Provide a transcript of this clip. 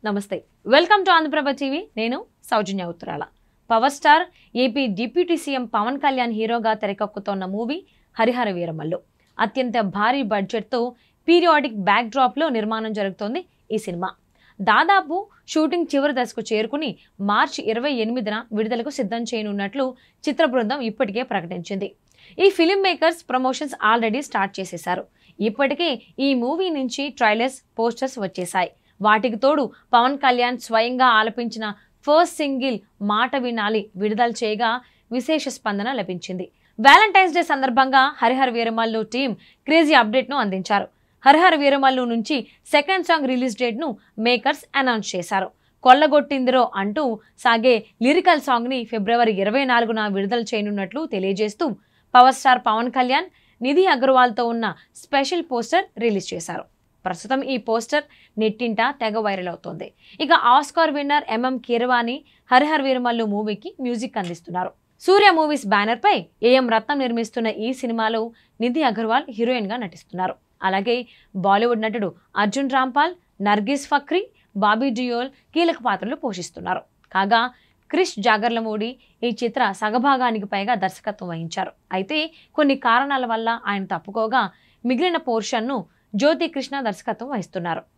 నమస్తే welcome to Andhraprabha TV నేను సౌజన్య ఉత్తరాల power star AP deputy CM Pawan Kalyan హీరోగా తెరకెక్కుతోన్న మూవీ హరిహర వీరమల్లు అత్యంత భారీ బడ్జెట్ తో పీరియాడిక్ బ్యాక్ డ్రాప్ లో నిర్మాణం జరుగుతోంది ఈ సినిమా దాదాపు షూటింగ్ చివరి దశకు చేరుకుని మార్చి 28న విడుదలకు సిద్ధం చేయనున్నట్లు చిత్ర బృందం ఇప్పటికే ప్రకటించింది ఈ film makers promotions already start చేసేశారు ఇప్పటికే ఈ మూవీ నుంచి ట్రైలర్స్ పోస్టర్స్ వచ్చేశాయి వాటికి తోడు పవన్ కళ్యాణ్ స్వయంగా ఆలపించిన ఫస్ట్ సింగిల్ మాట వినాలి విడుదల చేయగా విశేష స్పందన లభించింది వ్యాలంటైన్స్ డే సందర్భంగా Harihara Veeramallu team crazy update ను అందించారు హరిహర వీరమల్లు నుంచి సెకండ్ సాంగ్ రిలీజ్ డేట్ ను మేకర్స్ అనౌన్స్ చేశారు కొల్లగొట్టిందిరో అంటూ సాగే లిరికల్ సాంగ్ ని ఫిబ్రవరి 24న విడుదల చేయనున్నట్లు తెలియజేస్తూ పవర్ స్టార్ పవన్ కళ్యాణ్ నిధి అగర్వాల్ తో ఉన్న స్పెషల్ పోస్టర్ రిలీజ్ చేశారు ప్రస్తుతం ఈ పోస్టర్ నెట్టింట తెగ వైరల్ అవుతోంది ఇక ఆస్కార్ విన్నర్ కీరవాణి హరిహర వీరమల్లు మూవీకి మ్యూజిక్ అందిస్తున్నారు సూర్య మూవీస్ బ్యానర్ పై ఏఎం రత్నం నిర్మిస్తున్న ఈ సినిమాలో నిధి అగర్వాల్ హీరోయిన్ గా నటిస్తున్నారు అలాగే బాలీవుడ్ నటుడు అర్జున్ రాంపాల్ నర్గిస్ ఫక్రీ బాబీ డియోల్ కీలక పాత్రలు పోషిస్తున్నారు కాగా క్రిష్ జాగర్లమూడి ఈ చిత్ర సగభాగానికి పైగా దర్శకత్వం వహించారు అయితే కొన్ని కారణాల వల్ల ఆయన తప్పుకోగా మిగిలిన పోర్షన్ను జ్యోతి కృష్ణ దర్శకత్వం వహిస్తున్నారు